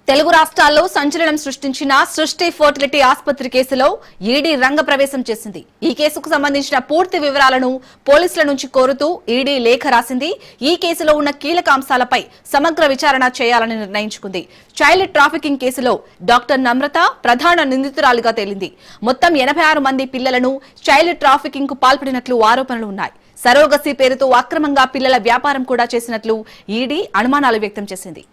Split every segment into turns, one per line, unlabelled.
తెలుగు రాష్ట్రాల్లో సంచలనం సృష్టించిన సృష్టి ఫర్టిలిటీ ఆసుపత్రి కేసులో ఈడీ రంగ ప్రవేశం చేసింది. ఈ కేసుకు సంబంధించిన పూర్తి వివరాలను పోలీసుల నుంచి కోరుతూ ఈడీ లేఖ రాసింది. ఈ కేసులో ఉన్న కీలక అంశాలపై సమగ్ర విచారణ చేయాలని నిర్ణయించుకుంది. చైల్డ్ ట్రాఫికింగ్ కేసులో డాక్టర్ నమ్రత ప్రధాన నిందితురాలిగా తేలింది. మొత్తం 86 మంది పిల్లలను చైల్డ్ ట్రాఫికింగ్ కు పాల్పడినట్లు ఆరోపణలు ఉన్నాయి. సరోగసీ పేరుతో అక్రమంగా పిల్లల వ్యాపారం కూడా చేసినట్లు ఈడీ అనుమానాలు వ్యక్తం చేసింది.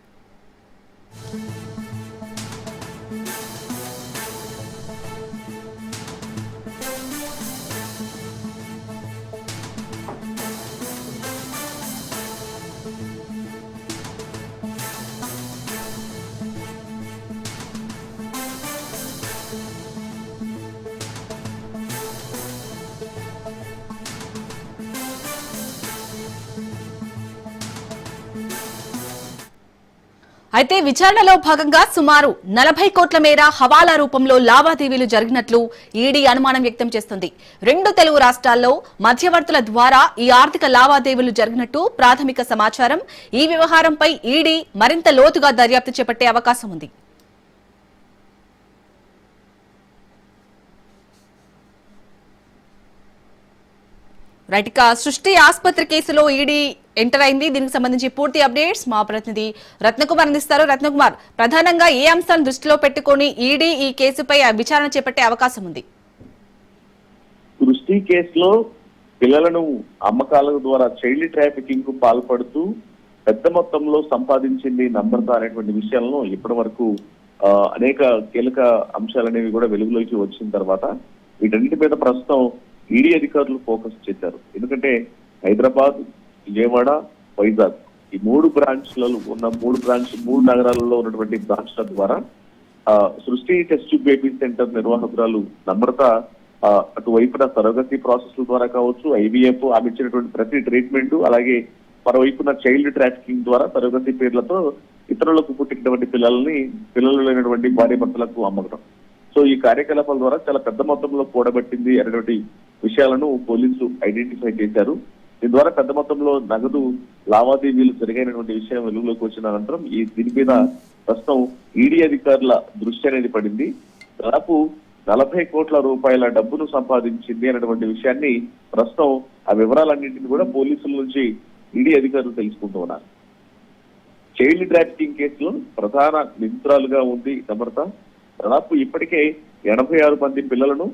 అయితే విచారణలో భాగంగా సుమారు 40 కోట్ల మేర హవాలా రూపంలో లావాదేవీలు జరిగినట్లు ఈడీ అనుమానం వ్యక్తం చేస్తుంది. 2 తెలుగు రాష్ట్రాల్లో మధ్యవర్తుల ద్వారా ఈ ఆర్థిక లావాదేవీలు జరిగినట్టు ప్రాథమిక సమాచారం. ఈ వ్యవహారంపై ఈడీ మరింత లోతుగా దర్యాప్తు చేపట్టే అవకాశం ఉంది. రైట్, ఇక సృష్టి ఆసుపత్రి కేసులో ఈడీ ఎంటర్ అయింది. దీనికి సంబంధించి పూర్తి అప్డేట్స్ మా ప్రతినిధి రత్నకుమార్ అందిస్తారు. రత్నకుమార్, ప్రధానంగా ఏ అంశాన్ని దృష్టిలో పెట్టుకుని ఈడీ ఈ కేసుపై విచారణ చేపట్టే అవకాశం ఉంది?
సృష్టి కేసులో పిల్లలను అమ్మకాల ద్వారా చైల్డ్ ట్రాఫికింగ్ కు పాల్పడుతూ పెద్ద మొత్తంలో సంపాదించింది నమ్రత అనేటువంటి విషయాలను ఇప్పటి వరకు అనేక కీలక అంశాలనేవి కూడా వెలుగులోకి వచ్చిన తర్వాత వీటన్నిటి మీద ప్రస్తుతం ఈడీ అధికారులు ఫోకస్ చేశారు. ఎందుకంటే హైదరాబాద్, విజయవాడ, వైజాగ్ ఈ 3 బ్రాంచ్లలో ఉన్న 3 నగరాలలో ఉన్నటువంటి బ్రాంచ్ల ద్వారా సృష్టి టెస్ట్ బేబీ సెంటర్ నిర్వాహకురాలు నమ్రత అటువైపున సరోగసీ ప్రాసెస్ ద్వారా కావచ్చు, ఐవీఎఫ్ ఆమె ఇచ్చినటువంటి ప్రతి ట్రీట్మెంట్, అలాగే మరోవైపున చైల్డ్ ట్రాఫికింగ్ ద్వారా సరోగసీ పేర్లతో ఇతరులకు పుట్టినటువంటి పిల్లలు లేనటువంటి భార్య భర్తలకు అమ్మకం. సో ఈ కార్యకలాపాల ద్వారా చాలా పెద్ద మొత్తంలో కూడబట్టింది అనేటువంటి విషయాలను పోలీసులు ఐడెంటిఫై చేశారు. దీని ద్వారా పెద్ద మొత్తంలో నగదు లావాదేవీలు జరిగినటువంటి విషయం వెలుగులోకి వచ్చిన అనంతరం దీని మీద ప్రస్తుతం ఈడీ అధికారుల దృష్టి అనేది పడింది. దాదాపు 40 కోట్ల రూపాయల డబ్బును సంపాదించింది అనేటువంటి విషయాన్ని ప్రస్తుతం ఆ వివరాలన్నింటినీ కూడా పోలీసుల నుంచి ఈడీ అధికారులు తెలుసుకుంటూ ఉన్నారు. చైల్డ్ ట్రాఫికింగ్ కేసులో ప్రధాన నిందితురాలుగా ఉంది నమ్రత. దాదాపు ఇప్పటికే 86 మంది పిల్లలను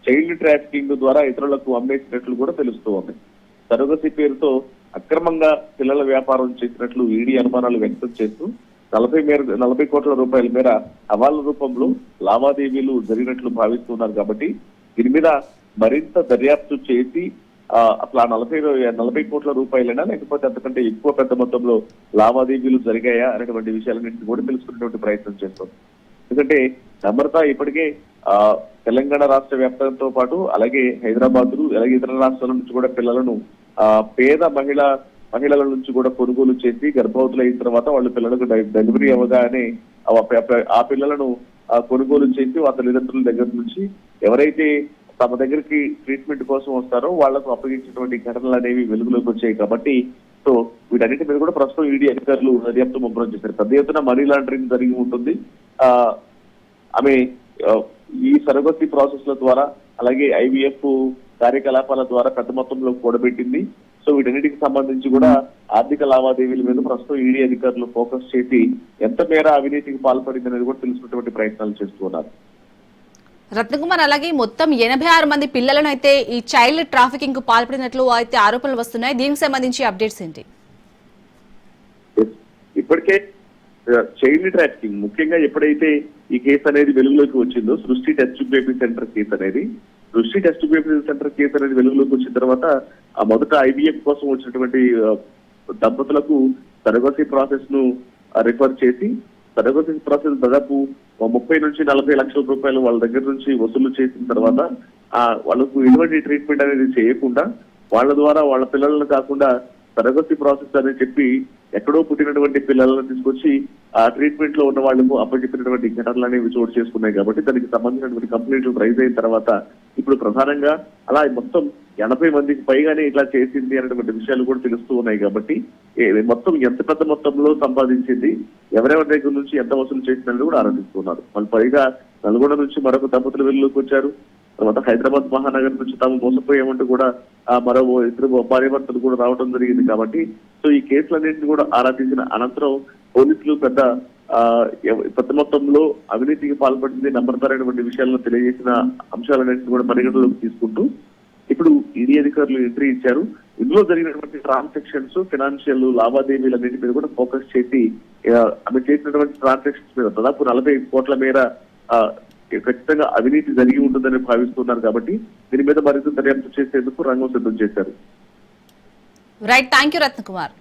చైల్డ్ ట్రాఫికింగ్ ద్వారా ఇతరులకు అమ్మేసినట్లు కూడా తెలుస్తూ ఉంది. సరోగసీ పేరుతో అక్రమంగా పిల్లల వ్యాపారం చేసినట్లు ఈడీ అనుమానాలు వ్యక్తం చేస్తూ 40 కోట్ల రూపాయల మేర హవాలా రూపంలో లావాదేవీలు జరిగినట్లు భావిస్తున్నారు. కాబట్టి దీని మీద మరింత దర్యాప్తు చేసి అసలు ఆ 40 కోట్ల రూపాయలైనా లేకపోతే అంతకంటే ఎక్కువ పెద్ద మొత్తంలో లావాదేవీలు జరిగాయా అనేటువంటి విషయాలన్నింటినీ కూడా తెలుసుకునేటువంటి ప్రయత్నం చేస్తుంది. ఎందుకంటే నమ్రత ఇప్పటికే తెలంగాణ రాష్ట్ర వ్యాప్తంతో పాటు అలాగే హైదరాబాద్, అలాగే ఇతర రాష్ట్రాల నుంచి కూడా పిల్లలను పేద మహిళల నుంచి కూడా కొనుగోలు చేసి గర్భవతులు అయిన తర్వాత వాళ్ళ పిల్లలకు డెలివరీ అవ్వగానే ఆ పిల్లలను కొనుగోలు చేసి వాళ్ళ తల్లిదండ్రుల దగ్గర నుంచి ఎవరైతే తమ దగ్గరికి ట్రీట్మెంట్ కోసం వస్తారో వాళ్లకు అప్పగించినటువంటి ఘటనలు అనేవి వెలుగులోకి వచ్చాయి. కాబట్టి సో వీటన్నిటి మీద కూడా ప్రస్తుతం ఈడీ అధికారులు దర్యాప్తు ముమ్మరం చేశారు. పెద్ద ఎత్తున మనీ లాండరింగ్ జరిగి ఉంటుంది. ఆమె ఈ సరోగసీ ప్రాసెస్ల ద్వారా అలాగే ఐవీఎఫ్ కార్యకలాపాల ద్వారా పెద్ద మొత్తంలో కూడబెట్టింది. సో వీటన్నిటికి సంబంధించి కూడా ఆర్థిక లావాదేవీల మీద ప్రస్తుతం ఈడీ అధికారులు ఫోకస్ చేసి ఎంత మేర అవినీతికి పాల్పడింది అనేది కూడా తెలుసుకునేటువంటి ప్రయత్నాలు చేస్తూ ఉన్నారు.
రత్నకుమార్, అలాగే మొత్తం 86 మంది పిల్లలను అయితే ఈ చైల్డ్ ట్రాఫికింగ్ కు పాల్పడినట్లు అయితే ఆరోపణలు వస్తున్నాయి. దీనికి సంబంధించి అప్డేట్స్ ఏంటి?
ఇప్పటికే చైల్డ్ ట్రాఫికింగ్ ముఖ్యంగా ఎప్పుడైతే ఈ కేసు అనేది వెలుగులోకి వచ్చిందో సృష్టి టెస్ట్ బేబీ సెంటర్ కేసు అనేది వెలుగులోకి వచ్చిన తర్వాత ఆ మొదట ఐవీఎఫ్ కోసం వచ్చినటువంటి దంపతులకు సరోగసీ ప్రాసెస్ ను రిఫర్ చేసి సరోగసీ ప్రాసెస్ దాదాపు 30 నుంచి 40 లక్షల రూపాయలు వాళ్ళ దగ్గర నుంచి వసూలు చేసిన తర్వాత వాళ్ళకు ఎటువంటి ట్రీట్మెంట్ అనేది చేయకుండా వాళ్ళ ద్వారా వాళ్ళ పిల్లలను కాకుండా సరోగసీ ప్రాసెస్ అని చెప్పి ఎక్కడో పుట్టినటువంటి పిల్లలను తీసుకొచ్చి ఆ ట్రీట్మెంట్ లో ఉన్న వాళ్ళకు అప్పచెప్పినటువంటి ఘటనలు అనేవి చోటు చేసుకున్నాయి. కాబట్టి దానికి సంబంధించినటువంటి కంప్లైంట్లు రైజ్ అయిన తర్వాత ఇప్పుడు ప్రధానంగా అలా మొత్తం 80 మందికి పైగానే ఇట్లా చేసింది అనేటువంటి విషయాలు కూడా తెలుస్తూ ఉన్నాయి. కాబట్టి మొత్తం ఎంత పెద్ద మొత్తంలో సంపాదించింది, ఎవరెవరి దగ్గర నుంచి ఎంత వసూలు చేసిందని కూడా ఆరాధిస్తున్నారు. వాళ్ళు పైగా నల్గొండ నుంచి మరొక దంపతులు వెలుగులోకి వచ్చారు. తర్వాత హైదరాబాద్ మహానగర్ నుంచి తాము మోసపోయామంటూ కూడా మరో ఇద్దరు భార్యాభర్తలు కూడా రావడం జరిగింది. కాబట్టి సో ఈ కేసులన్నింటినీ కూడా ఆరాధించిన అనంతరం పోలీసులు పెద్ద మొత్తంలో అవినీతికి పాల్పడింది నమ్మకమైనటువంటి విషయాలను తెలియజేసిన అంశాలన్నింటినీ కూడా పరిగణలోకి తీసుకుంటూ ఇప్పుడు ఈడీ అధికారులు ఎంట్రీ ఇచ్చారు. ఇందులో జరిగినటువంటి ట్రాన్సాక్షన్స్, ఫైనాన్షియల్ లావాదేవీలన్నింటి మీద కూడా ఫోకస్ చేసి ఆమె చేసినటువంటి ట్రాన్సాక్షన్స్ మీద దాదాపు 40 కోట్ల మేర ఖచ్చితంగా అవినీతి జరిగి ఉంటుందని భావిస్తున్నారు. కాబట్టి దీని మీద మరింత దర్యాప్తు చేసేందుకు రంగం సిద్ధం చేశారు.
Right, thank you Ratnakumar.